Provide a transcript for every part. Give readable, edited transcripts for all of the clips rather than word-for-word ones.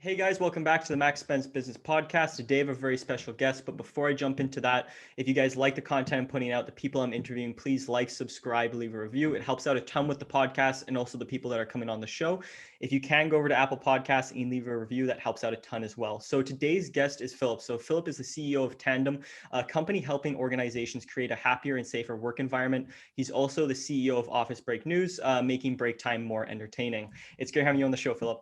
Hey guys, welcome back to the Max Spence Business Podcast. Today I have a very special guest, but before I jump into that, if you guys like the content I'm putting out, the people I'm interviewing, please like, subscribe, leave a review. It helps out a ton with the podcast and also the people that are coming on the show. If you can go over to Apple Podcasts and leave a review, that helps out a ton as well. So today's guest is Philip. So Philip is the CEO of Tandem, a company helping organizations create a happier and safer work environment. He's also the CEO of Office Break News, making break time more entertaining. It's great having you on the show, Philip.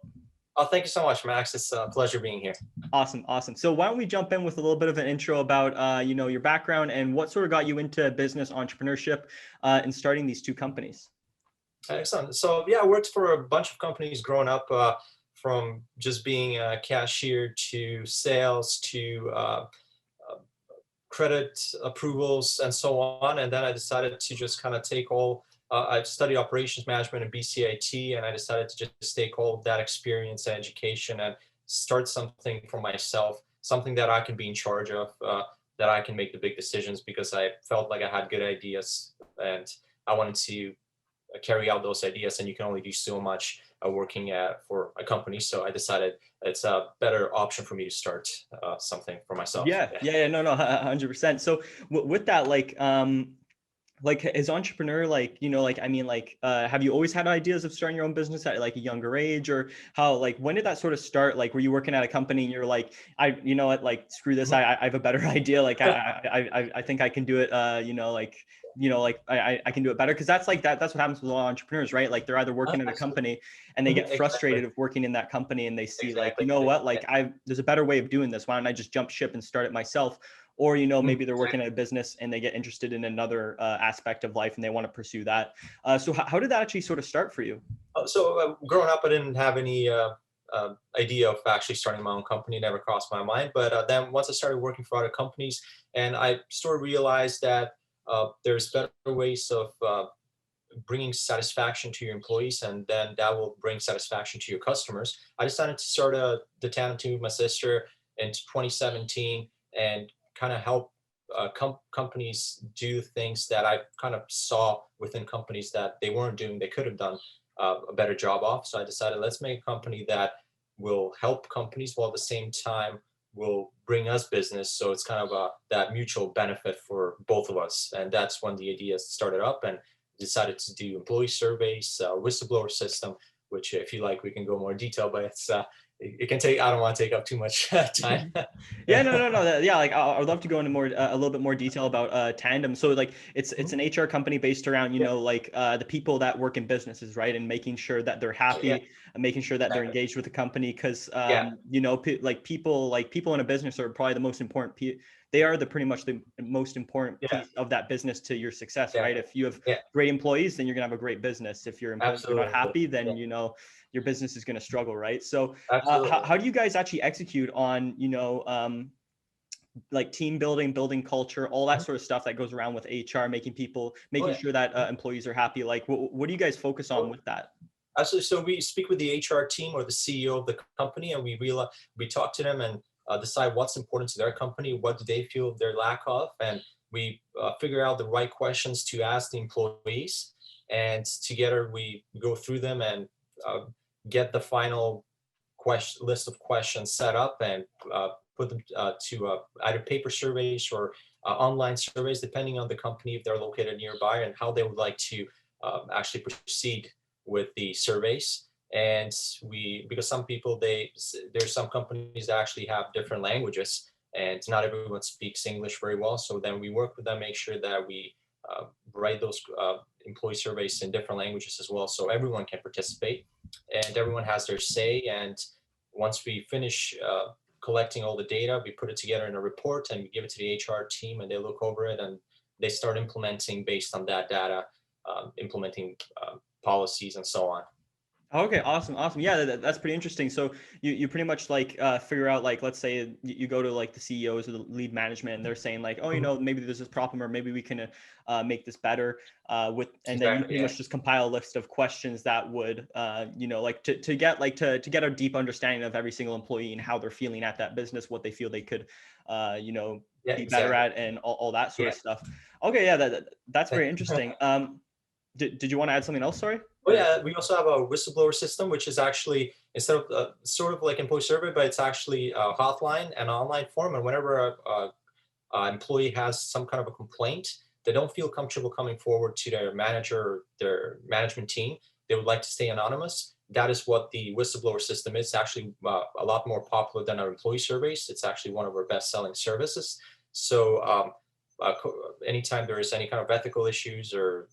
Oh, thank you so much, Max. It's a pleasure being here. Awesome. So why don't we jump in with a little bit of an intro about, your background and what sort of got you into business entrepreneurship and starting these two companies? Excellent. So yeah, I worked for a bunch of companies growing up, from just being a cashier to sales to credit approvals and so on. And then I decided to just kind of take all, I studied operations management and BCIT, and I decided to just take all of that experience and education and start something for myself, something that I can be in charge of, that I can make the big decisions because I felt like I had good ideas and I wanted to carry out those ideas. And you can only do so much working for a company. So I decided it's a better option for me to start something for myself. No, 100%. So with that, like as entrepreneur, have you always had ideas of starting your own business at like a younger age, or how, like, when did that sort of start? Like, were you working at a company and you're like, you know what, like, screw this. I have a better idea. Like, I think I can do it. I can do it better. Cause that's like that's what happens with a lot of entrepreneurs, right? Like they're either working in a company and they get frustrated of working in that company and they see like, you know what, like there's a better way of doing this. Why don't I just jump ship and start it myself? Or, maybe they're working at a business and they get interested in another aspect of life and they want to pursue that. So how did that actually sort of start for you? Growing up, I didn't have any idea of actually starting my own company. Never crossed my mind. But then once I started working for other companies, and I sort of realized that there's better ways of bringing satisfaction to your employees, and then that will bring satisfaction to your customers. I decided to start the Tandem team with my sister in 2017 and kind of help companies do things that I kind of saw within companies that they weren't doing, they could have done a better job of. So I decided, let's make a company that will help companies while at the same time will bring us business. So it's kind of that mutual benefit for both of us. And that's when the idea started up, and decided to do employee surveys, whistleblower system, which if you like, we can go more detail, but it can take, I don't want to take up too much time. No. Yeah, like I would love to go into more a little bit more detail about Tandem. So like it's an HR company based around the people that work in businesses, right, and making sure that they're happy, Yeah, and making sure that they're engaged with the company, because yeah, people in a business are probably the most important. They are pretty much the most important yeah, piece of that business to your success, yeah, right? If you have yeah, great employees, then you're gonna have a great business. If your employees are not absolutely. happy, Yeah, then your business is gonna struggle, right? So absolutely. how do you guys actually execute on like team building culture, all that Mhm. sort of stuff that goes around with HR, Oh, making yeah. sure that employees are happy? Like what do you guys focus on Oh, with that? absolutely. So we speak with the HR team or the CEO of the company, and we talk to them and decide what's important to their company, what do they feel their lack of, and we figure out the right questions to ask the employees. And together we go through them and uh, get the final list of questions set up and put them to either paper surveys or online surveys, depending on the company, if they're located nearby, and how they would like to actually proceed with the surveys. And because some people, there's some companies that actually have different languages, and not everyone speaks English very well. So then we work with them, make sure that we write those employee surveys in different languages as well, so everyone can participate and everyone has their say. And once we finish collecting all the data, we put it together in a report and we give it to the HR team, and they look over it and they start implementing based on that data, implementing policies and so on. Okay, awesome. Yeah, that's pretty interesting. So you pretty much like figure out, like, let's say you go to like the CEOs or the lead management and they're saying like, oh, Mhm. maybe there's this problem, or maybe we can make this better and then you Exactly. pretty Yeah. much just compile a list of questions that would like to get to get a deep understanding of every single employee and how they're feeling at that business, what they feel they could Yeah. be better Exactly. at, and all that sort Yeah. of stuff. Okay, yeah, that's very interesting. Did you want to add something else? Sorry. Oh yeah, we also have a whistleblower system, which is actually instead of sort of like employee survey, but it's actually a hotline and online form. And whenever a employee has some kind of a complaint, they don't feel comfortable coming forward to their manager or their management team. They would like to stay anonymous. That is what the whistleblower system is. It's actually a lot more popular than our employee surveys. It's actually one of our best-selling services. So anytime there is any kind of ethical issues or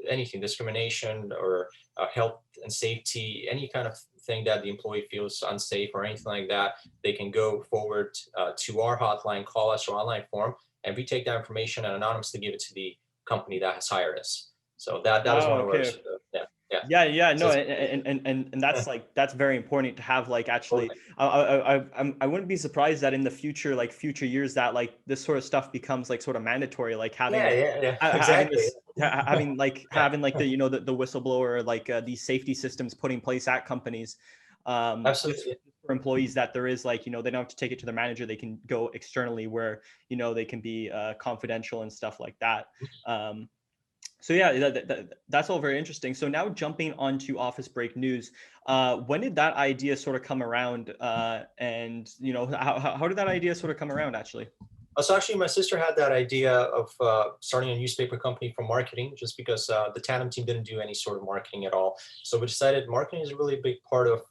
anything, discrimination or health and safety, any kind of thing that the employee feels unsafe or anything like that, they can go forward to our hotline, call us or online form, and we take that information and anonymously give it to the company that has hired us. So that is Oh, one of our, okay. yeah. Yeah, no, So and that's like that's very important to have. Like, actually, totally. I wouldn't be surprised that in the future, like future years, that like this sort of stuff becomes like sort of mandatory, like Yeah, having exactly. this having like Yeah, having like the the whistleblower, like these safety systems put in place at companies, just absolutely. for employees, that there is like, they don't have to take it to their manager, they can go externally where they can be confidential and stuff like that. So yeah, that's all very interesting. So now jumping onto Office Break News, when did that idea sort of come around? And how did that idea sort of come around actually? So actually, my sister had that idea of starting a newspaper company for marketing, just because the Tandem team didn't do any sort of marketing at all. So we decided marketing is a really big part of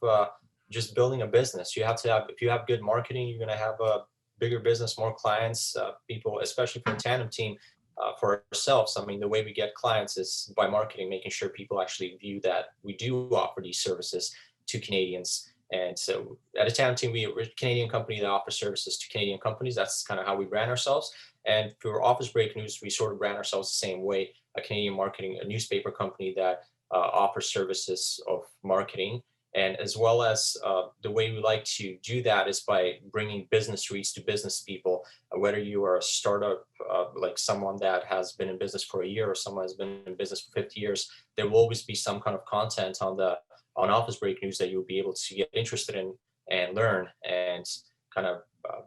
just building a business. You have to have, if you have good marketing, you're going to have a bigger business, more clients, people, especially for the Tandem team. For ourselves, I mean, the way we get clients is by marketing, making sure people actually view that we do offer these services to Canadians. And so at a Tandem team, we're a Canadian company that offers services to Canadian companies. That's kind of how we ran ourselves. And for Office Break News, we sort of ran ourselves the same way, a Canadian marketing, a newspaper company that offers services of marketing. And as well as the way we like to do that is by bringing business reach to business people, whether you are a startup, like someone that has been in business for a year or someone has been in business for 50 years, there will always be some kind of content on Office Break News that you'll be able to get interested in and learn and kind of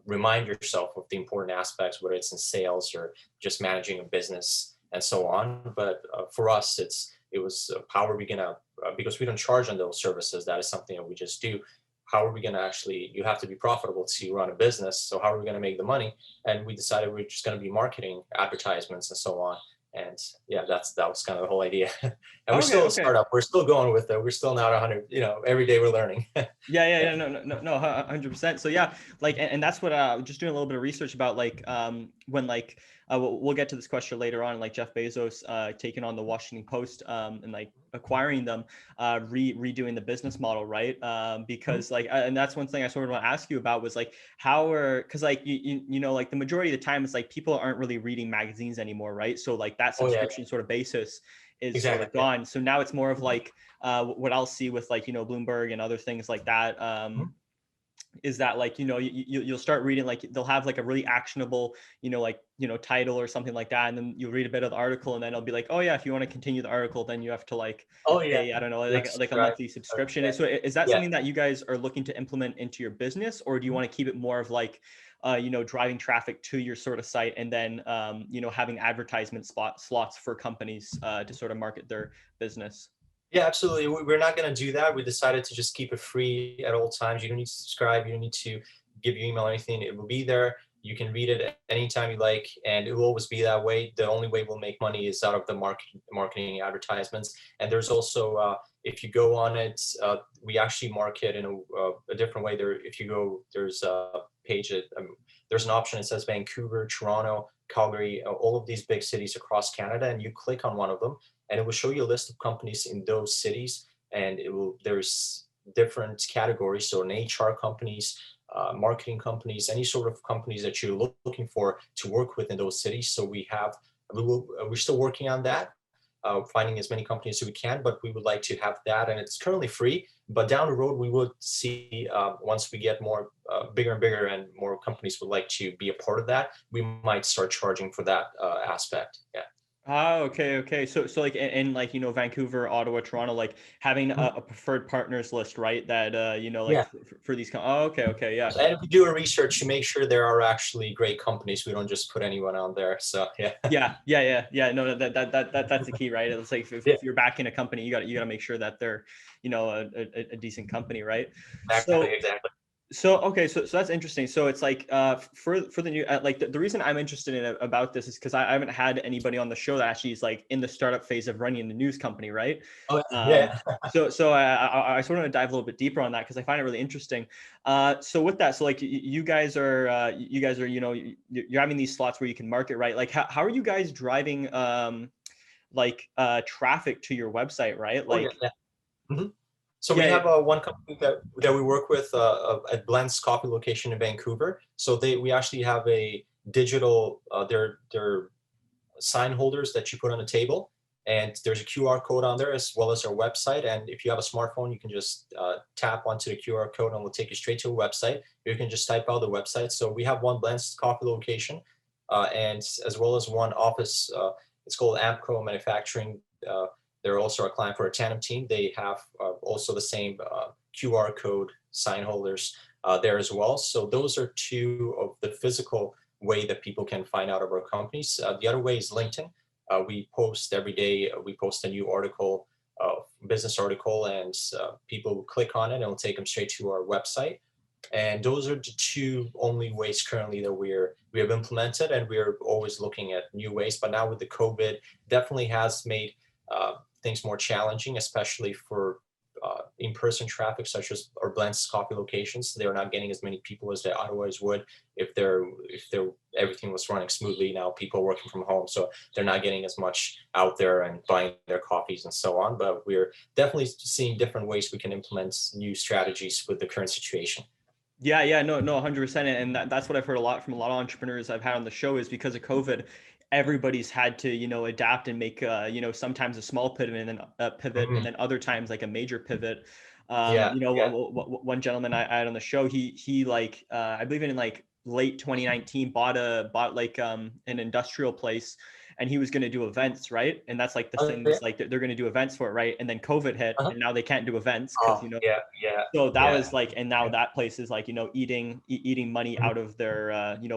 remind yourself of the important aspects, whether it's in sales or just managing a business and so on. But for us, it was how are we gonna, because we don't charge on those services, that is something that we just do. How are we gonna actually, you have to be profitable to run a business. So how are we gonna make the money? And we decided we're just gonna be marketing, advertisements and so on. And yeah, that was kind of the whole idea. And we're Okay, still a okay. startup. We're still going with it. We're still not 100. Every day we're learning. Yeah, Yeah. no, 100%. So yeah, like, and that's what just doing a little bit of research about, like, when like we'll get to this question later on, like Jeff Bezos taking on the Washington Post, and like acquiring them, redoing the business model, right? Because like, and that's one thing I sort of want to ask you about was like, because like like the majority of the time it's like people aren't really reading magazines anymore, right? So like that Oh yeah, subscription sort of basis is sort exactly. of Yeah. gone. So now it's more of like what I'll see with like Bloomberg and other things like that, Mhm. is that like you'll start reading, like they'll have like a really actionable like title or something like that, and then you'll read a bit of the article, and then it'll be like, oh yeah, if you want to continue the article, then you have to like Oh yeah, pay, I don't know, you have to like a subscribe. monthly subscription. Yeah, So is that yeah. something that you guys are looking to implement into your business, or do you want to keep it more of like driving traffic to your sort of site, and then having advertisement slots for companies to sort of market their business? Yeah, absolutely. We're not going to do that. We decided to just keep it free at all times. You don't need to subscribe. You don't need to give your email or anything. It will be there. You can read it anytime you like, and it will always be that way. The only way we'll make money is out of the marketing advertisements. And there's also, if you go on it, we actually market in a different way. There, if you go, there's a page. There's an option that says Vancouver, Toronto, Calgary, all of these big cities across Canada, and you click on one of them and it will show you a list of companies in those cities, and there's different categories. So in HR companies, marketing companies, any sort of companies that you're looking for to work with in those cities. So we're still working on that, finding as many companies as we can, but we would like to have that, and it's currently free. But down the road, we would see, once we get more bigger and bigger, and more companies would like to be a part of that, we might start charging for that aspect. Yeah. Ah, okay, okay. So like in like, Vancouver, Ottawa, Toronto, like having Mhm. a preferred partners list, right? That like Yeah. for these oh, okay, okay, yeah. And if we do a research to make sure there are actually great companies, we don't just put anyone on there. So yeah. Yeah, yeah, yeah, yeah. No, that's the key, right? It's like if, Yeah, if you're backing a company, you got to make sure that they're, a decent company, right? exactly, So exactly. okay, so that's interesting. So it's like for the new like the reason I'm interested in it, about this is because I haven't had anybody on the show that actually is like in the startup phase of running the news company, right? Oh Um, yeah. so I sort of want to dive a little bit deeper on that because I find it really interesting. So with that, so like you guys are you're having these slots where you can market, right? Like how are you guys driving like traffic to your website, right? Oh yeah. Like Yeah. Mhm. So we yeah, have one company that we work with at Blend's Coffee location in Vancouver. So we actually have a digital they're sign holders that you put on a table, and there's a QR code on there as well as our website. And if you have a smartphone, you can just tap onto the QR code and we'll take you straight to a website. You can just type out the website. So we have one Blend's Coffee location, and as well as one office. It's called Amco Manufacturing. They're also a client for a Tandem team. They have also the same QR code sign holders there as well. So those are two of the physical way that people can find out about companies. The other way is LinkedIn. We post every day. We post a new article, business article, and people will click on it and it'll take them straight to our website. And those are the two only ways currently that we have implemented, and we're always looking at new ways. But now with the COVID, definitely has made things more challenging, especially for in-person traffic, such as our Blends coffee locations. They're not getting as many people as they otherwise would if everything was running smoothly. Now people are working from home, so they're not getting as much out there and buying their coffees and so on. But we're definitely seeing different ways we can implement new strategies with the current situation. yeah, no, 100%. And that's what I've heard a lot from a lot of entrepreneurs I've had on the show is because of COVID, everybody's had to, adapt and make, sometimes a small pivot and then Mhm. other times like a major pivot. Yeah, yeah. One gentleman I had on the show, he like, I believe in like late 2019 bought like an industrial place, and he was going to do events, right? And that's like the Oh, yeah. things like they're going to do events for it, right? And then COVID hit, Uh-huh. and now they can't do events because Oh, yeah, yeah, so that yeah. was like, and now that place is like, eating money Mhm. out of their,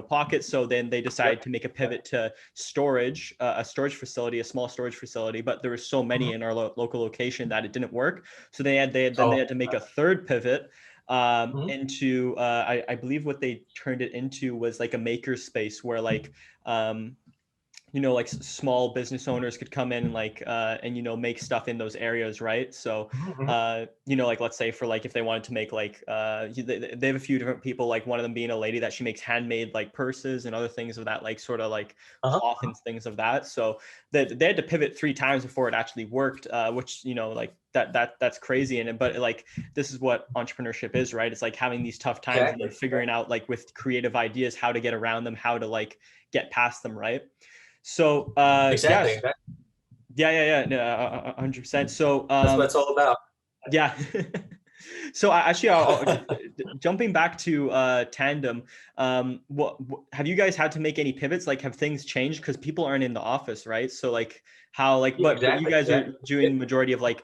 pockets. So then they Yep. decided to make a pivot to storage, a storage facility, a small storage facility. But there were so Mhm. many in our local location that it didn't work. So they Oh, had to make a third pivot mhm. into, I believe what they turned it into was like a maker space where like, like small business owners could come in and like and make stuff in those areas, right? So Mhm, mhm. like let's say for like if they wanted to make like they have a few different people, like one of them being a lady that she makes handmade like purses and other things of that like sort of like Uh-huh. cloth and things of that. So they had to pivot 3 times before it actually worked, which like that's crazy. And but like this is what entrepreneurship is, right? It's like having these tough times and then Exactly. figuring out like with creative ideas how to get around them, how to like get past them, right? So Exactly. yes, Exactly. yeah, no, 100%. So That's what it's all about. yeah. So actually, jumping back to Tandem, what have you guys had to make any pivots? Like, have things changed because people aren't in the office, right? So like, how like, Yeah, but you exactly. guys are Exactly. doing majority of like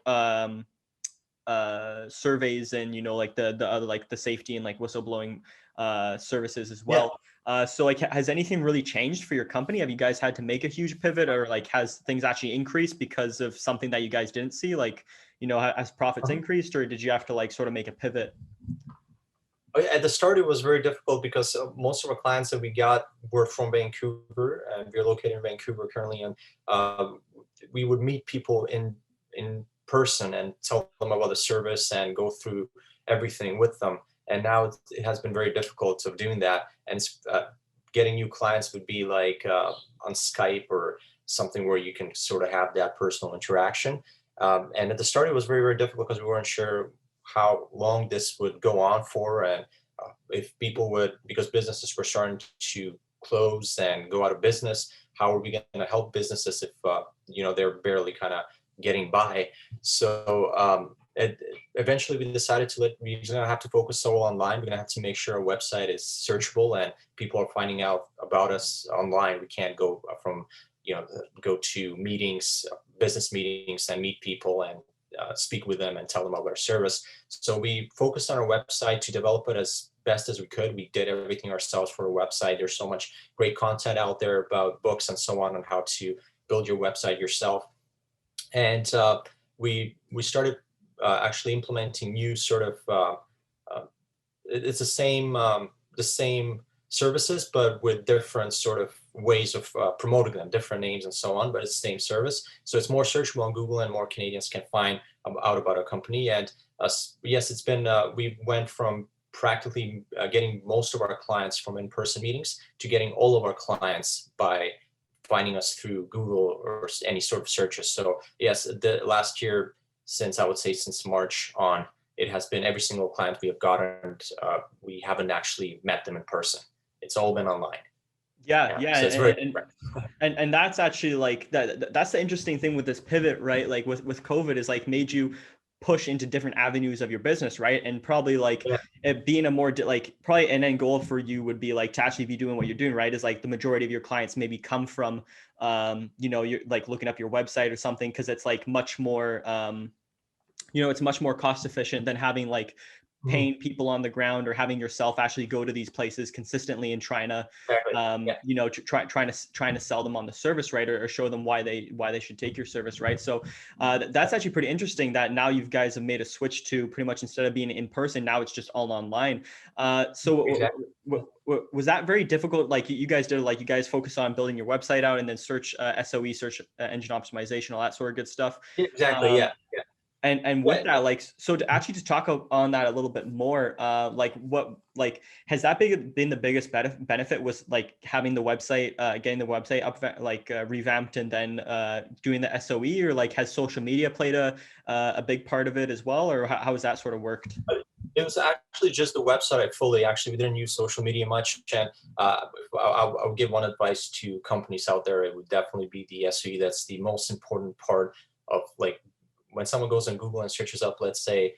surveys and like the other like the safety and like whistleblowing services as Yeah. well. So like has anything really changed for your company? Have you guys had to make a huge pivot, or like has things actually increased because of something that you guys didn't see? Like, has profits Uh-huh. increased, or did you have to like sort of make a pivot? Oh, yeah, at the start, it was very difficult because most of our clients that we got were from Vancouver, and we're located in Vancouver currently. And we would meet people in person and tell them about the service and go through everything with them. And now it has been very difficult of doing that. And getting new clients would be like on Skype or something where you can sort of have that personal interaction. And at the start, it was very, very difficult because we weren't sure how long this would go on for, and if people would, because businesses were starting to close and go out of business, how are we going to help businesses if they're barely kind of getting by? So eventually we decided we're going to have to focus all online. We're going to have to make sure our website is searchable and people are finding out about us online. We can't go from go to meetings, business meetings, and meet people and speak with them and tell them about our service. So we focused on our website to develop it as best as we could. We did everything ourselves for our website. There's so much great content out there about books and so on how to build your website yourself. And we started actually implementing new sort of it's the same services, but with different sort of ways of promoting them, different names and so on, but it's the same service. So it's more searchable on Google and more Canadians can find out about our company. And yes, it's been, we went from practically getting most of our clients from in-person meetings to getting all of our clients by finding us through Google or any sort of searches. So yes, the last year, since I would say since March on, it has been every single client we have gotten. We haven't actually met them in person. It's all been online. Yeah. So it's very and that's actually like that's the interesting thing with this pivot, right? Like with COVID is like made you push into different avenues of your business, right? And probably like it being a more like probably an end goal for you would be like to actually be doing what you're doing, right? Is like the majority of your clients maybe come from you're like looking up your website or something, because it's like much more it's much more cost efficient than having like paying people on the ground or having yourself actually go to these places consistently and trying to trying to sell them on the service, right? Or show them why they should take your service, right? So that's actually pretty interesting that now you guys have made a switch to pretty much instead of being in person, now it's just all online. Was that very difficult? Like you guys did, like you guys focus on building your website out and then search SOE, search engine optimization, all that sort of good stuff. Exactly. And with that, like, so to actually just talk on that a little bit more, like what, like, has that been the biggest benefit was like having the website, getting the website up, like revamped and then doing the SOE, or like has social media played a big part of it as well? Or how has that sort of worked? It was actually just the website we didn't use social media much. And I'll give one advice to companies out there. It would definitely be the SOE. That's the most important part of like, when someone goes on Google and searches up, let's say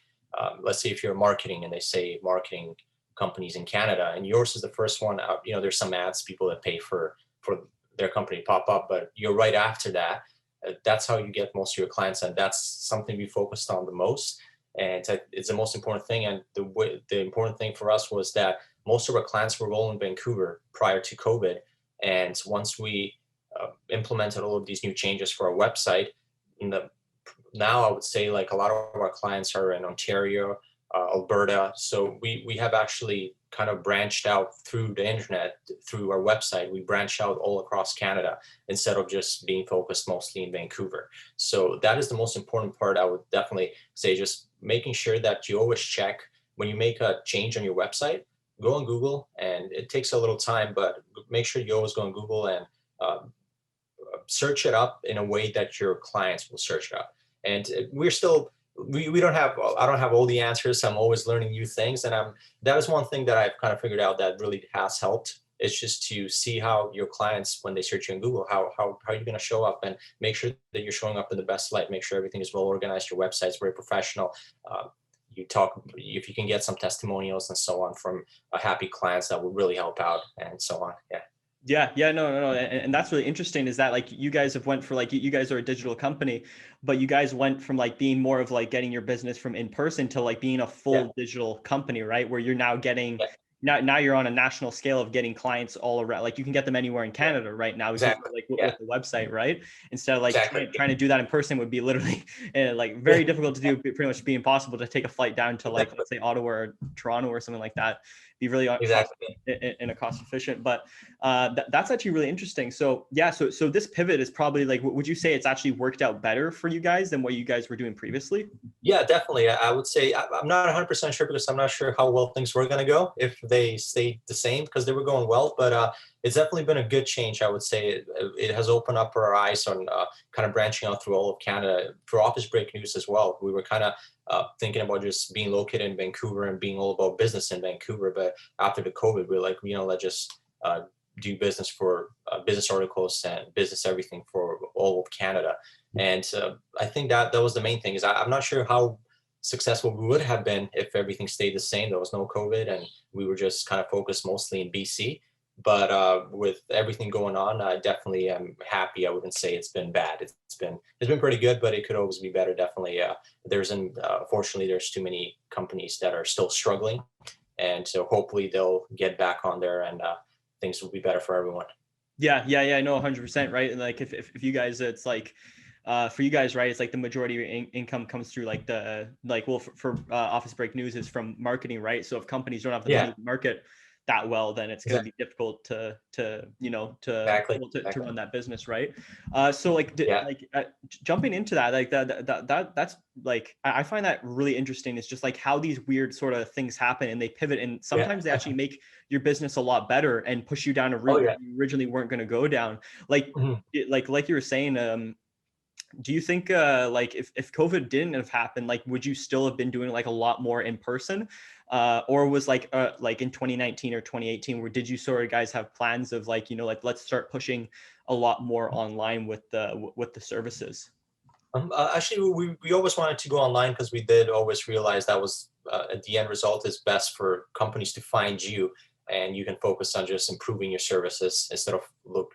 if you're marketing and they say marketing companies in Canada and yours is the first one out, there's some ads, people that pay for their company to pop up, but you're right after that. That's how you get most of your clients. And that's something we focused on the most. And it's the most important thing. And the important thing for us was that most of our clients were all in Vancouver prior to COVID. And once we implemented all of these new changes for our website, now I would say like a lot of our clients are in Ontario, Alberta. So we have actually kind of branched out through the internet, through our website. We branch out all across Canada instead of just being focused mostly in Vancouver. So that is the most important part. I would definitely say just making sure that you always check when you make a change on your website, go on Google, and it takes a little time, but make sure you always go on Google and search it up in a way that your clients will search it up. And we're still, we don't have, I don't have all the answers. I'm always learning new things. And that is one thing that I've kind of figured out that really has helped. It's just to see how your clients, when they search you on Google, how are you going to show up, and make sure that you're showing up in the best light, make sure everything is well organized. Your website's very professional. If you can get some testimonials and so on from happy clients, that will really help out and so on. No. And that's really interesting is that like you guys have went for like, you guys are a digital company, but you guys went from like being more of like getting your business from in person to like being a full digital company, right? Where you're now getting, now you're on a national scale of getting clients all around. Like you can get them anywhere in Canada right now, Exactly. like with the website, right? Instead of like trying to do that in person would be literally like very difficult to do, pretty much be impossible to take a flight down to like, let's say Ottawa or Toronto or something like that. Be really in a cost efficient, but that's actually really interesting. So so this pivot is probably like, would you say it's actually worked out better for you guys than what you guys were doing previously? Yeah, definitely. I would say I'm not 100% sure because I'm not sure how well things were going to go if they stayed the same, because they were going well, but it's definitely been a good change. I would say it has opened up our eyes on kind of branching out through all of Canada for Office Break News as well. We were kind of thinking about just being located in Vancouver and being all about business in Vancouver. But after the COVID, we're like, let's just do business for business articles and business everything for all of Canada. And I think that was the main thing. Is I'm not sure how successful we would have been if everything stayed the same. There was no COVID and we were just kind of focused mostly in BC. But with everything going on, I definitely am happy. I wouldn't say it's been bad. It's been pretty good, but it could always be better. Definitely, unfortunately, there's too many companies that are still struggling, and so hopefully they'll get back on there, and things will be better for everyone. Yeah, no, 100%, right? And like if you guys, it's like for you guys, right, it's like the majority of your income comes through like the like, well, for Office Break News is from marketing, right? So if companies don't have the Yeah, money to market that well, then it's going to exactly, be difficult to you know exactly, to exactly. run that business, right? So like Yeah, jumping into that, like that's like I find that really interesting. It's just like how these weird sort of things happen and they pivot, and yeah. sometimes they actually make your business a lot better and push you down a Oh route yeah. that you originally weren't going to go down. Like Mhm. like you were saying, do you think like if COVID didn't have happened, like would you still have been doing like a lot more in person, or was like in 2019 or 2018, where did you sort of guys have plans of like, like let's start pushing a lot more online with the services? Actually, we always wanted to go online because we did always realize that was at the end result is best for companies to find you, and you can focus on just improving your services instead of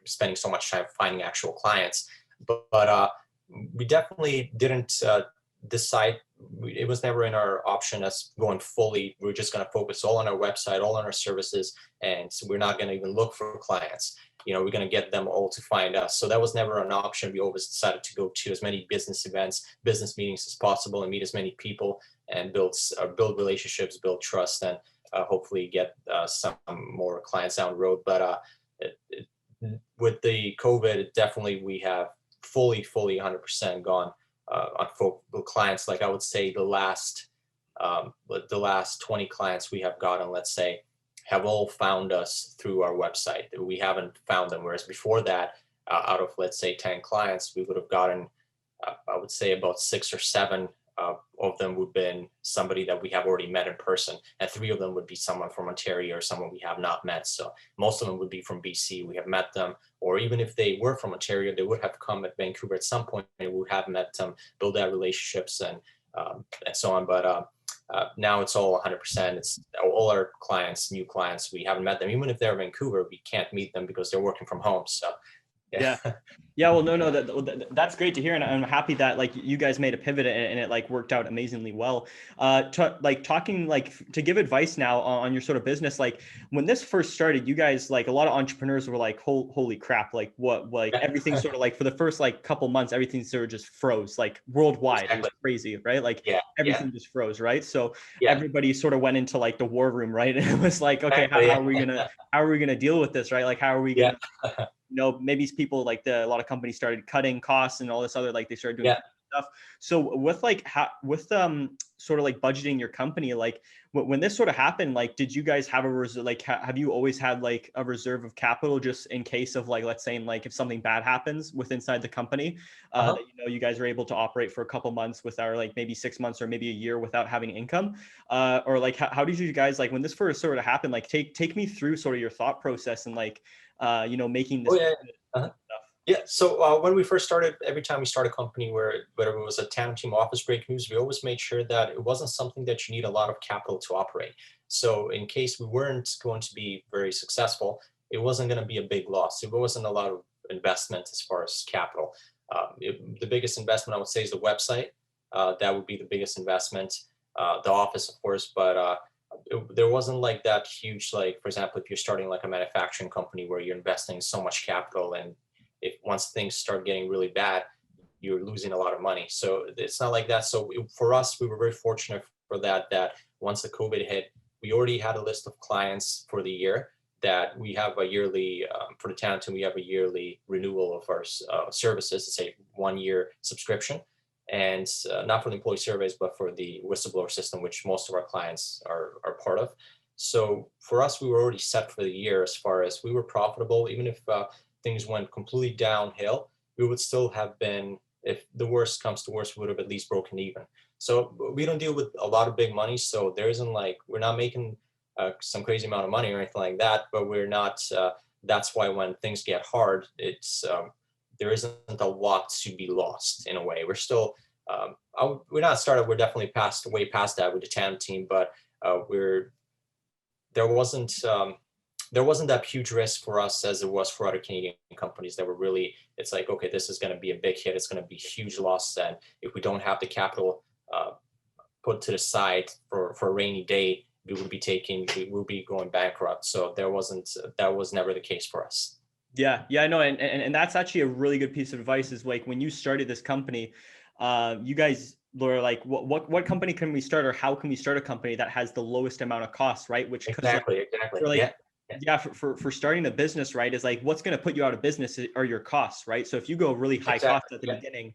spending so much time finding actual clients. But we definitely didn't decide. It was never in our option as going fully. We're just going to focus all on our website, all on our services, and so we're not going to even look for clients. We're going to get them all to find us. So that was never an option. We always decided to go to as many business events, business meetings as possible, and meet as many people and build relationships, build trust, and hopefully get some more clients down the road. But it, it, with the COVID, definitely we have fully 100% gone on clients. Like I would say the last 20 clients we have gotten, let's say, have all found us through our website. We haven't found them. Whereas before that, out of, let's say, 10 clients, we would have gotten, I would say, about 6 or 7 of them would have been somebody that we have already met in person. And 3 of them would be someone from Ontario or someone we have not met. So most of them would be from BC. We have met them. Or even if they were from Ontario, they would have come at Vancouver at some point and we would have met them, build that relationships and so on. But now it's all 100%. It's all our clients, new clients. We haven't met them. Even if they're in Vancouver, we can't meet them because they're working from home. So, yeah. Yeah. Yeah, well, no, that's great to hear, and I'm happy that like you guys made a pivot and it like worked out amazingly well. Like talking like to give advice now on your sort of business, like when this first started, you guys like a lot of entrepreneurs were like, holy crap, like what, like everything sort of like for the first like couple months, everything sort of just froze like worldwide. It was Exactly. crazy, right? Like Yeah. Yeah. everything just froze, right? So Yeah. everybody sort of went into like the war room, right? And it was like, okay, Exactly. how are we gonna deal with this, right? Like how are we Yeah. gonna maybe people like a lot of companies started cutting costs and all this other, like they started doing Yeah. stuff. So with like sort of like budgeting your company, like when this sort of happened, like did you guys have a reserve, like have you always had like a reserve of capital just in case of like, let's say like if something bad happens with inside the company, Uh-huh. that you guys are able to operate for a couple months with our like maybe 6 months or maybe a year without having income, or like how did you guys, like when this first sort of happened, like take me through sort of your thought process and like making Oh this yeah. Uh-huh. stuff. Yeah. So when we first started, every time we start a company, whether it was a Tandem team office break news, we always made sure that it wasn't something that you need a lot of capital to operate. So in case we weren't going to be very successful, it wasn't going to be a big loss. It wasn't a lot of investment as far as capital. The biggest investment I would say is the website. That would be the biggest investment. The office, of course, but there wasn't like that huge, like, for example, if you're starting like a manufacturing company where you're investing so much capital, and if once things start getting really bad, you're losing a lot of money. So it's not like that. So for us, we were very fortunate for that once the COVID hit, we already had a list of clients for the year, that we have a yearly, for the Tandem, we have a yearly renewal of our services. It's a 1 year subscription. And not for the employee surveys, but for the whistleblower system, which most of our clients are part of. So for us, we were already set for the year as far as we were profitable. Even if things went completely downhill, we would still have been, if the worst comes to worst, we would have at least broken even. So we don't deal with a lot of big money. So there isn't like, we're not making some crazy amount of money or anything like that, but we're not, that's why when things get hard, there isn't a lot to be lost in a way. We're still, we're not started, we're definitely way past that with the Tandem team, but there wasn't, there wasn't that huge risk for us as it was for other Canadian companies that were really, it's like, okay, this is going to be a big hit. It's going to be huge loss. And if we don't have the capital put to the side for a rainy day, we will be going bankrupt. So that was never the case for us. Yeah, yeah, no, and that's actually a really good piece of advice. Is like when you started this company, you guys were like, what company can we start, or how can we start a company that has the lowest amount of costs, right? Which because Exactly. for like Yeah. yeah, for starting a business, right, is like what's going to put you out of business are your costs, right? So if you go really high cost Exactly. at the Yeah. beginning,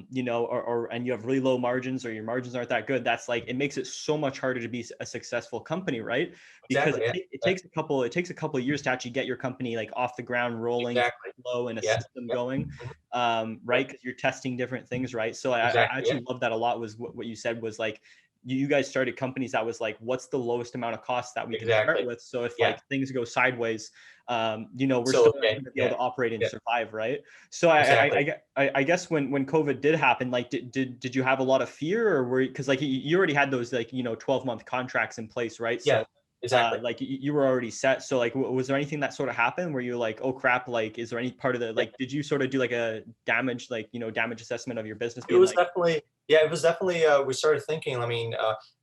you know, and you have really low margins, or your margins aren't that good, that's like, it makes it so much harder to be a successful company, right? Because Exactly. Yeah. it takes a couple of years to actually get your company like off the ground rolling, Exactly. flow, and a Yes. system Yeah. going, Mhm. Yeah. right? Because you're testing different things, right? So I Exactly. Yeah. actually love that a lot. Was what you said was like, you guys started companies that was like, what's the lowest amount of costs that we can start Exactly. with? So if Yeah. like things go sideways, you know, we're So still okay. going to be able Yeah. to operate and Yeah. survive, right? So Exactly. I guess when COVID did happen, like, did you have a lot of fear, or were, because like you already had those like, you know, 12-month contracts in place, right? Yeah. So Exactly. like you were already set. So like, was there anything that sort of happened where you're like, oh crap, like, is there any part of the, Yeah. like, did you sort of do like a damage, like, you know, damage assessment of your business, It being was like, definitely, yeah, it was definitely, we started thinking, I mean,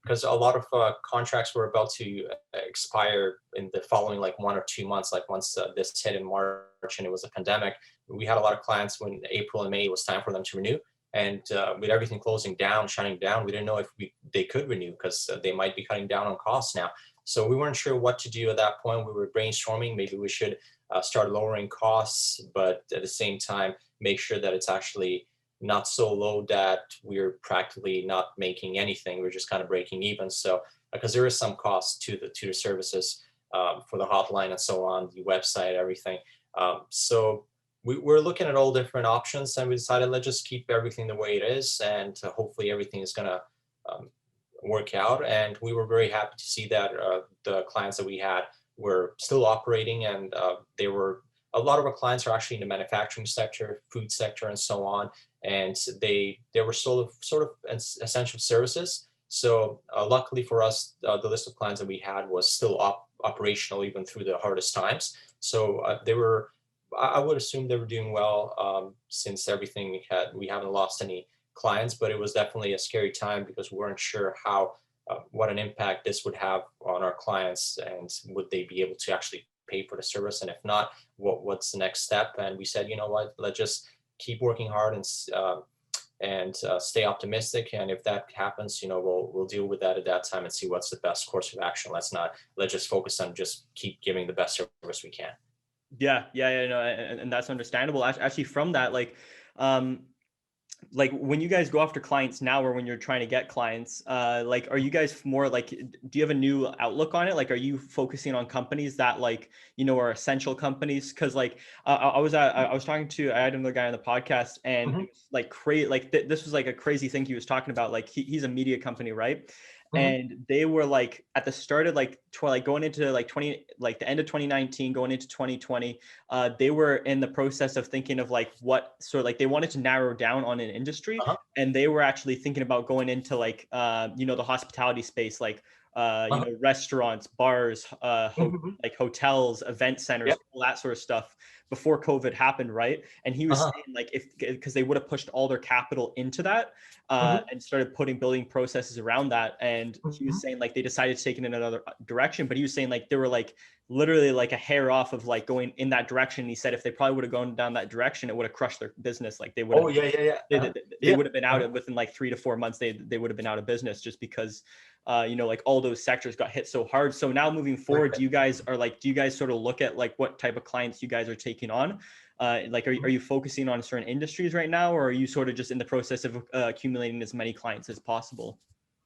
because a lot of contracts were about to expire in the following like 1 or 2 months, like once this hit in March and it was a pandemic, we had a lot of clients when April and May was time for them to renew. And with everything closing down, shutting down, we didn't know if they could renew because they might be cutting down on costs now. So we weren't sure what to do at that point. We were brainstorming, maybe we should start lowering costs, but at the same time, make sure that it's actually not so low that we're practically not making anything. We're just kind of breaking even. So because there is some cost to the services for the hotline and so on, the website, everything. So we're looking at all different options, and we decided let's just keep everything the way it is, and hopefully everything is gonna um, work out. And we were very happy to see that the clients that we had were still operating, and they were a lot of our clients are actually in the manufacturing sector, food sector, and so on. And they were sort of essential services. So luckily for us, the list of clients that we had was still operational even through the hardest times. So they were, I would assume they were doing well since we haven't lost any clients, but it was definitely a scary time because we weren't sure what an impact this would have on our clients, and would they be able to actually pay for the service, and if not, what's the next step? And we said, you know what, let's just keep working hard and stay optimistic. And if that happens, you know, we'll deal with that at that time and see what's the best course of action. Let's just focus on just keep giving the best service we can. yeah, yeah, yeah, no, and that's understandable. Actually, from that, um, like when you guys go after clients now, or when you're trying to get clients, like, are you guys more like, do you have a new outlook on it? Like, are you focusing on companies that, like, you know, are essential companies? Because like I was talking to, I had another guy on the podcast, and it Hmm. was like crazy, like this was like a crazy thing he was talking about. Like he's a media company, right? Hmm. And they were like at the start of like going into like 20, like the end of 2019 going into 2020, they were in the process of thinking of like what sort of, like, they wanted to narrow down on an industry, Uh-huh. and they were actually thinking about going into like you know, the hospitality space, like you Uh-huh. know, restaurants, bars, Hmm. like hotels, event centers, Yep. all that sort of stuff before COVID happened, right? And he was Uh-huh. saying like, if, because they would have pushed all their capital into that, Hmm. and started building processes around that. And he was Hmm. saying like they decided to take it in another direction, but he was saying like they were like literally like a hair off of like going in that direction. And he said if they probably would have gone down that direction, it would have crushed their business. Like they would Oh have, yeah, yeah, yeah. Uh-huh. they Yeah. would have been out Uh-huh. within like 3 to 4 months. They would have been out of business just because, you know, like all those sectors got hit so hard. So now moving forward, Right. do you guys sort of look at like what type of clients you guys are taking on? Like, are you focusing on certain industries right now, or are you sort of just in the process of accumulating as many clients as possible?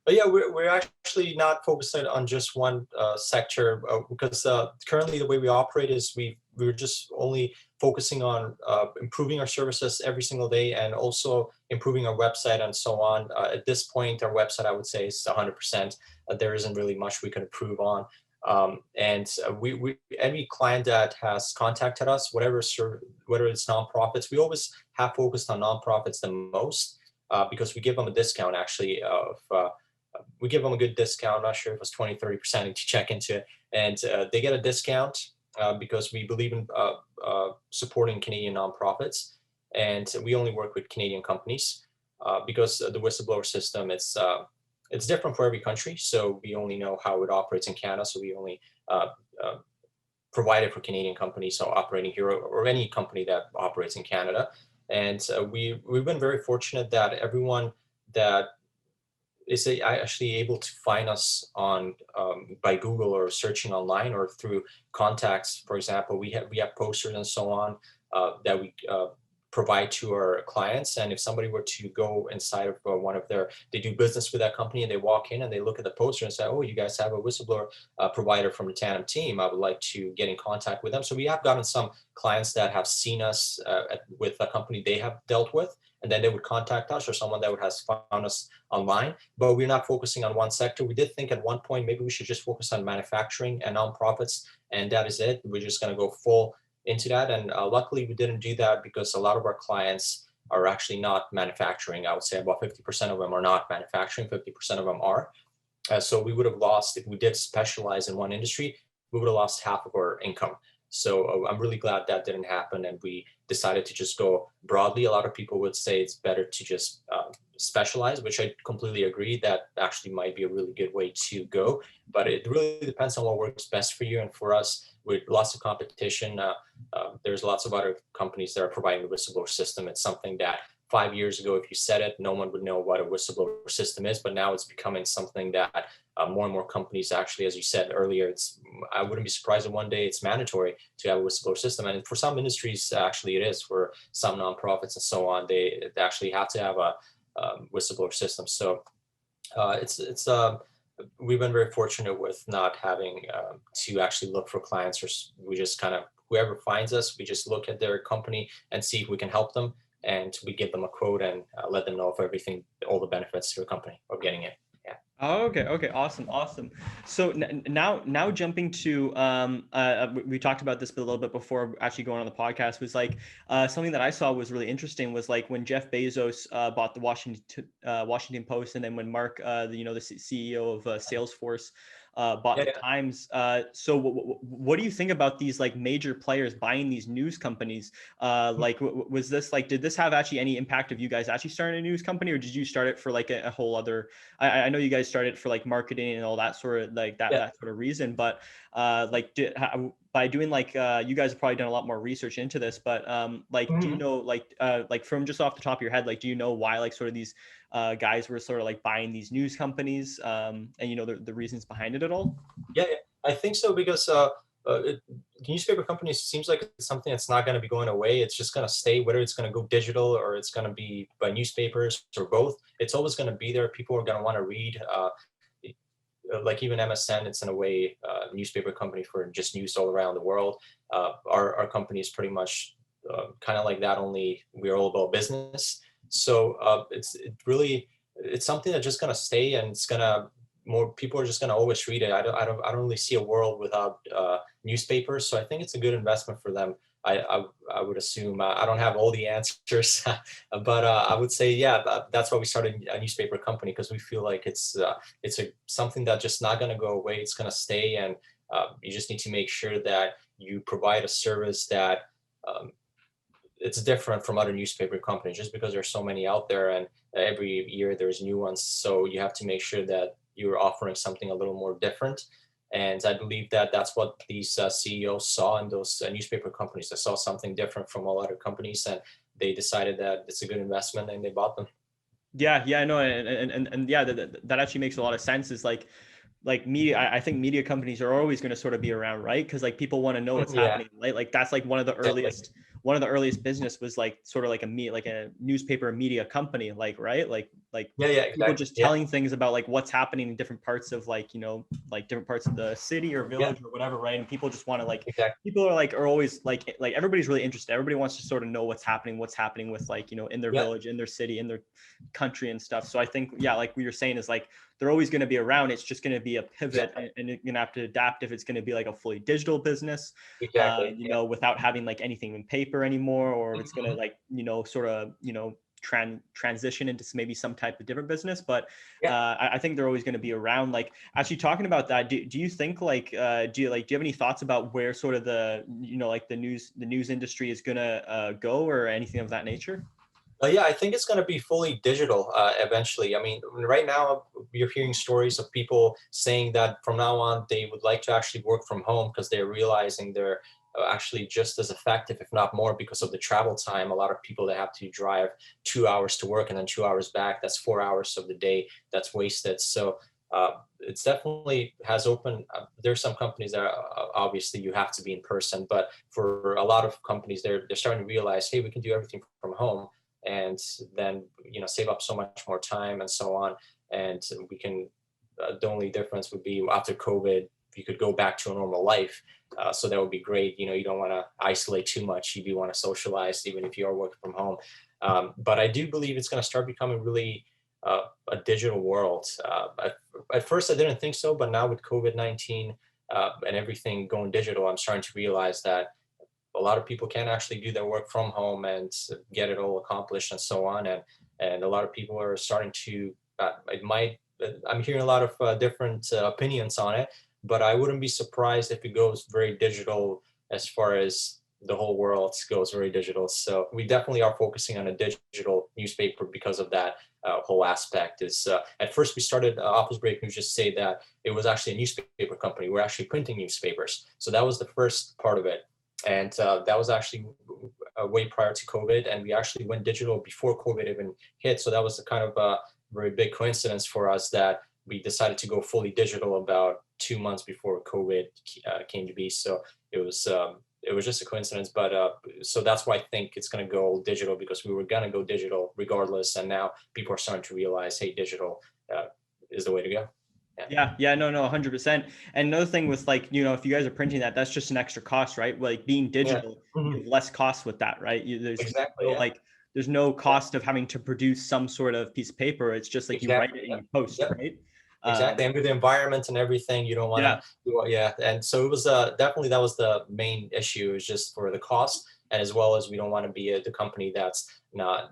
But yeah, we're actually not focusing on just one sector because currently the way we operate is we're just only focusing on improving our services every single day, and also improving our website and so on. At this point, our website, I would say, is 100%. There isn't really much we can improve on. And we any client that has contacted us, whether it's nonprofits, we always have focused on nonprofits the most because we give them a discount actually of we give them a good discount. I'm not sure if it was 20-30% to check into it. And they get a discount because we believe in supporting Canadian nonprofits. And we only work with Canadian companies because the whistleblower system, it's different for every country. So we only know how it operates in Canada. So we only provide it for Canadian companies, so operating here, or any company that operates in Canada. And we've been very fortunate that everyone that is actually able to find us on by Google or searching online or through contacts. For example, we have posters and so on that we provide to our clients. And if somebody were to go inside of they do business with that company and they walk in and they look at the poster and say, oh, you guys have a whistleblower provider from the Tandem team, I would like to get in contact with them. So we have gotten some clients that have seen us with a company they have dealt with, and then they would contact us, or someone that has found us online. But we're not focusing on one sector. We did think at one point maybe we should just focus on manufacturing and nonprofits, and that is it. We're just going to go full into that. And luckily we didn't do that, because a lot of our clients are actually not manufacturing. I would say about 50% of them are not manufacturing, 50% of them are. So we would have lost, if we did specialize in one industry, we would have lost half of our income. So I'm really glad that didn't happen, and we decided to just go broadly. A lot of people would say it's better to just specialize, which I completely agree. That actually might be a really good way to go, but it really depends on what works best for you. And for us, with lots of competition, there's lots of other companies that are providing the whistleblower system. It's something that 5 years ago, if you said it, no one would know what a whistleblower system is, but now it's becoming something that more and more companies actually, as you said earlier, I wouldn't be surprised if one day it's mandatory to have a whistleblower system. And for some industries, actually it is. For some nonprofits and so on, they actually have to have a whistleblower system. So we've been very fortunate with not having to actually look for clients, or we just kind of, whoever finds us, we just look at their company and see if we can help them. And we give them a quote and let them know if everything, all the benefits to a company of getting it. Yeah. Oh, okay, awesome. So now jumping to we talked about this a little bit before actually going on the podcast, was like something that I saw was really interesting was like when Jeff Bezos bought the Washington Post, and then when Mark the CEO of Salesforce bought the Times. So what do you think about these like major players buying these news companies? Like was this like, did this have actually any impact of you guys actually starting a news company, or did you start it for like a whole other, I know you guys started for like marketing and all that sort of like that sort of reason, but like by doing like you guys have probably done a lot more research into this, but like do you know like from just off the top of your head, like do you know why like sort of these guys were sort of like buying these news companies and the reasons behind it at all? Yeah, I think so, because newspaper companies seems like it's something that's not going to be going away. It's just going to stay, whether it's going to go digital or it's going to be by newspapers or both. It's always going to be there. People are going to want to read. Like even MSN, it's in a way a newspaper company for just news all around the world. Our company is pretty much kind of like that, only we're all about business. So it's something that's just going to stay, and it's going to, more people are just going to always read it. I don't really see a world without newspapers. So I think it's a good investment for them. I would assume. I don't have all the answers, but I would say, that's why we started a newspaper company, because we feel like it's something that's just not going to go away. It's going to stay, and you just need to make sure that you provide a service that it's different from other newspaper companies, just because there's so many out there, and every year there's new ones. So you have to make sure that you're offering something a little more different. And I believe that that's what these CEOs saw in those newspaper companies. They saw something different from all other companies, and they decided that it's a good investment, and they bought them. Yeah, no, and yeah, that actually makes a lot of sense. Is like media, I think media companies are always going to sort of be around, right? Because like people want to know what's happening, right? Like that's like one of the earliest business was like sort of like a newspaper media company, like, right? Like people just telling things about like what's happening in different parts of like like different parts of the city or village or whatever, right? And people just want to like people are always like everybody's really interested. Everybody wants to sort of know what's happening with like in their village, in their city, in their country and stuff. So I think like what you're saying is like they're always going to be around. It's just going to be a pivot, and you're going to have to adapt if it's going to be like a fully digital business, without having like anything in paper anymore, or if it's going to like sort of transition into maybe some type of different business, but Yeah. I think they're always going to be around. Like, actually talking about that, do you think like do you have any thoughts about where sort of the like the news industry is going to go, or anything of that nature? Yeah, I think it's going to be fully digital eventually. I mean, right now you're hearing stories of people saying that from now on they would like to actually work from home because they're realizing they're actually just as effective, if not more, because of the travel time. A lot of people that have to drive 2 hours to work and then 2 hours back, that's 4 hours of the day that's wasted. So it's definitely has opened. There's some companies that obviously you have to be in person, but for a lot of companies, they're starting to realize, hey, we can do everything from home, and then save up so much more time and so on. And we can the only difference would be after COVID you could go back to a normal life, so that would be great. You don't want to isolate too much, you do want to socialize even if you are working from home. But I do believe it's going to start becoming really a digital world. At first I didn't think so, but now with COVID-19 and everything going digital, I'm starting to realize that a lot of people can actually do their work from home and get it all accomplished and so on. And a lot of people are starting to I'm hearing a lot of different opinions on it, but I wouldn't be surprised if it goes very digital, as far as the whole world goes very digital. So we definitely are focusing on a digital newspaper because of that whole aspect. Is at first we started Office Break News just say that it was actually a newspaper company. We're actually printing newspapers. So that was the first part of it. And that was actually way prior to COVID, and we actually went digital before COVID even hit. So that was a kind of a very big coincidence for us that we decided to go fully digital about 2 months before COVID came to be. So it was just a coincidence, but so that's why I think it's going to go digital, because we were going to go digital regardless, and now people are starting to realize, hey, digital is the way to go. Yeah, no, 100%. And another thing with like, if you guys are printing that, that's just an extra cost, right? Like being Yeah. digital, you have less costs with that, right? Exactly. no, Yeah. like, there's no cost of having to produce some sort of piece of paper. It's just like you write Exactly. it and Yep. you post, Yep. right? Exactly. And with the environment and everything, you don't want Yeah. to, yeah. And so it was definitely that was the main issue, is just for the cost. And as well as we don't want to be the company that's not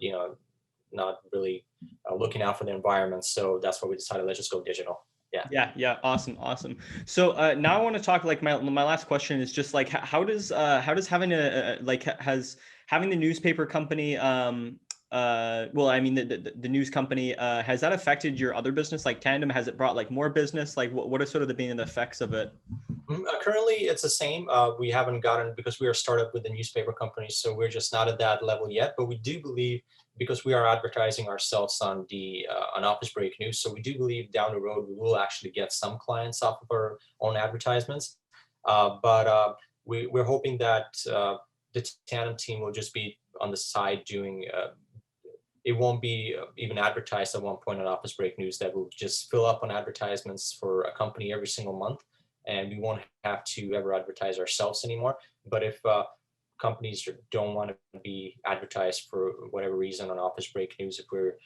really looking out for the environment. So that's why we decided, let's just go digital. Yeah. Yeah. Awesome. So now I want to talk, like, my last question is just like, how does having has having the newspaper company, well, I mean, the news company, has that affected your other business, like Tandem? Has it brought like more business? Like, what are sort of the effects of it? Currently, it's the same. We haven't gotten, because we are a startup with the newspaper company, so we're just not at that level yet. But we do believe, because we are advertising ourselves on the on Office Break News, so we do believe down the road we will actually get some clients off of our own advertisements. But we're hoping that the Tandem team will just be on the side doing. It won't be even advertised at one point on Office Break News. That will just fill up on advertisements for a company every single month, and we won't have to ever advertise ourselves anymore. But if companies don't want to be advertised for whatever reason on Office Break News, if we're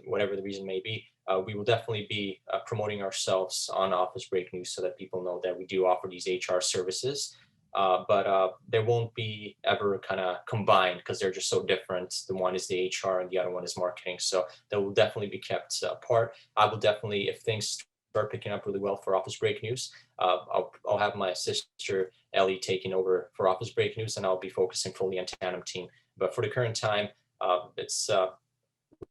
whatever the reason may be, we will definitely be promoting ourselves on Office Break News so that people know that we do offer these HR services. But there won't be ever kind of combined, because they're just so different. The one is the HR and the other one is marketing. So that will definitely be kept apart. I will definitely, if things start picking up really well for Office Break News, I'll have my sister Ellie taking over for Office Break News, and I'll be focusing fully on Tandem team. But for the current time, it's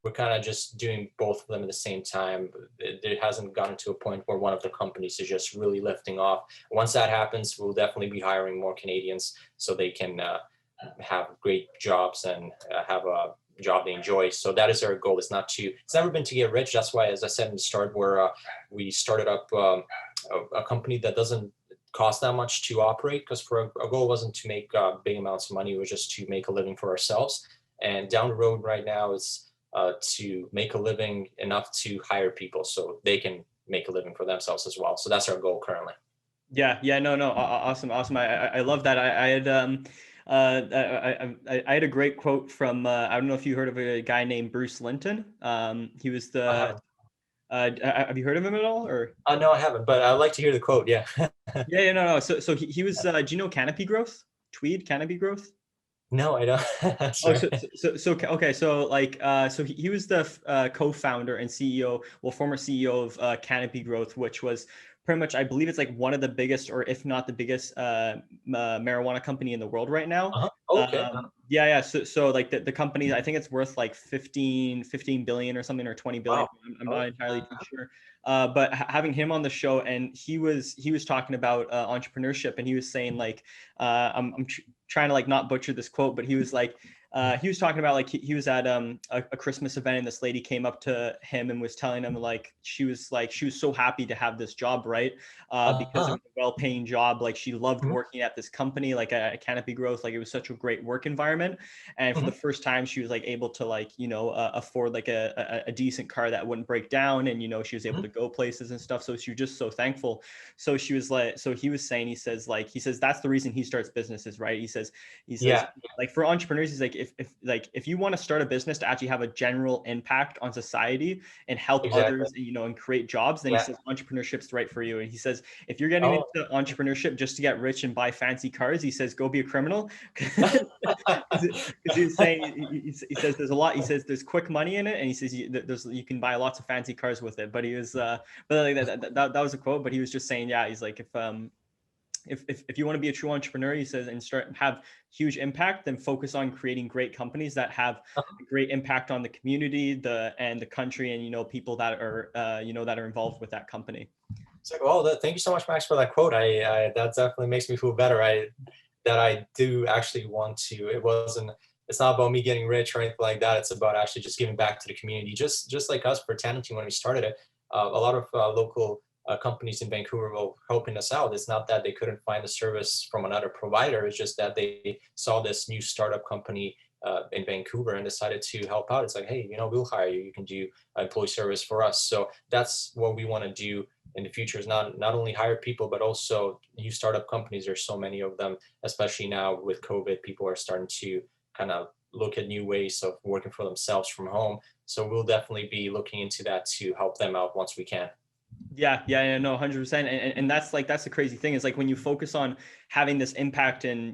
we're kind of just doing both of them at the same time. It hasn't gotten to a point where one of the companies is just really lifting off. Once that happens, we'll definitely be hiring more Canadians so they can have great jobs and have a job they enjoy. So that is our goal. It's never been to get rich. That's why, as I said in the start, we started up a company that doesn't cost that much to operate, because our goal wasn't to make big amounts of money. It was just to make a living for ourselves. And down the road right now is to make a living enough to hire people so they can make a living for themselves as well. So that's our goal currently. Yeah, no, awesome. I love that. I had I had a great quote from I don't know if you heard of a guy named Bruce Linton. He was the have you heard of him at all, or? No, I haven't, but I'd like to hear the quote. Yeah. Yeah, no. So he was. Do you know canopy growth? Tweed canopy growth? No, I don't. Oh, Sorry. okay. So like, so he was the co-founder and CEO, well, former CEO of Canopy Growth, which was pretty much, I believe it's like one of the biggest, or if not the biggest, marijuana company in the world right now. Uh-huh. Okay. Yeah. So like the company, I think it's worth like 15 billion or something, or 20 billion. Wow. I'm Oh, not entirely too sure. But having him on the show, and he was talking about entrepreneurship, and he was saying like, I'm trying to like not butcher this quote, but he was like, he was talking about like he was at a Christmas event, and this lady came up to him and was telling him like she was so happy to have this job, right? Because it uh-huh. was a well-paying job. Like she loved Mhm, working at this company, like a Canopy Growth. Like it was such a great work environment, and for mhm. the first time, she was like able to like afford like a decent car that wouldn't break down, and she was able Mhm. to go places and stuff. So she was just so thankful. So she was like, so he was saying, he says that's the reason he starts businesses, right? He says Yeah. like for entrepreneurs, he's like if you want to start a business to actually have a general impact on society and help Exactly. others, and create jobs, then he Yeah. says entrepreneurship's right for you. And he says if you're getting Oh. into entrepreneurship just to get rich and buy fancy cars, he says go be a criminal. Because he was saying he says there's a lot. He says there's quick money in it, and he says you can buy lots of fancy cars with it. But he was but like that was a quote. But he was just saying, yeah, he's like if you want to be a true entrepreneur, he says, and have huge impact, then focus on creating great companies that have a great impact on the community, the country, and people that are that are involved with that company. It's like, oh, thank you so much, Max, for that quote. I that definitely makes me feel better. I do actually want to. It's not about me getting rich or anything like that. It's about actually just giving back to the community. Just like us for Tandem Team when we started it, a lot of local companies in Vancouver were helping us out. It's not that they couldn't find the service from another provider. It's just that they saw this new startup company in Vancouver and decided to help out. It's like, hey, we'll hire you. You can do employee service for us. So that's what we want to do in the future, is not only hire people, but also new startup companies. There's so many of them, especially now with COVID. People are starting to kind of look at new ways of working for themselves from home. So we'll definitely be looking into that to help them out once we can. Yeah, no, 100%. And that's the crazy thing, is like when you focus on having this impact and,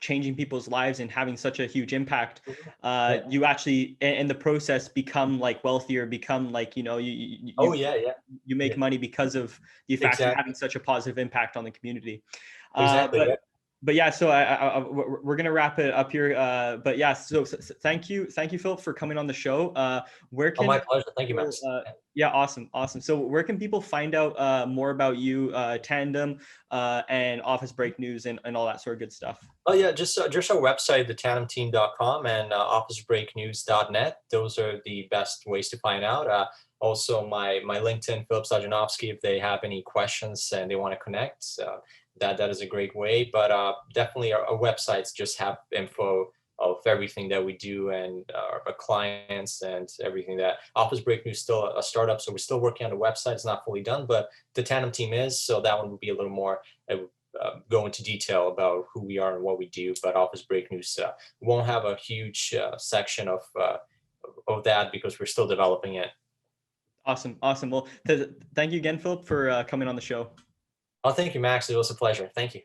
changing people's lives and having such a huge impact, Mhm. Yeah. you actually, in the process, become like wealthier, become like, Oh yeah, yeah, you yeah. make money because of the fact you're Exactly. having such a positive impact on the community. Uh, Exactly. but Yeah. but yeah, so we're gonna wrap it up here. But yeah, so thank you, Philip, for coming on the show. Where Oh, can my pleasure. Thank you, people, Max. yeah, awesome. So where can people find out more about you, Tandem, and Office Break News, and all that sort of good stuff? Oh yeah, just our website, thetandemteam.com, and officebreaknews.net. Those are the best ways to find out. Also, my LinkedIn, Philip Stojanovski, if they have any questions and they want to connect, that is a great way. But definitely our websites just have info of everything that we do and our clients and everything. That Office Break News is still a startup, so we're still working on the website. It's not fully done, but the Tandem Team is. So that one will be a little more. Go into detail about who we are and what we do, but Office Break News won't have a huge section of that because we're still developing it. Awesome. Well, thank you again, Philip, for coming on the show. Oh, thank you, Max. It was a pleasure. Thank you.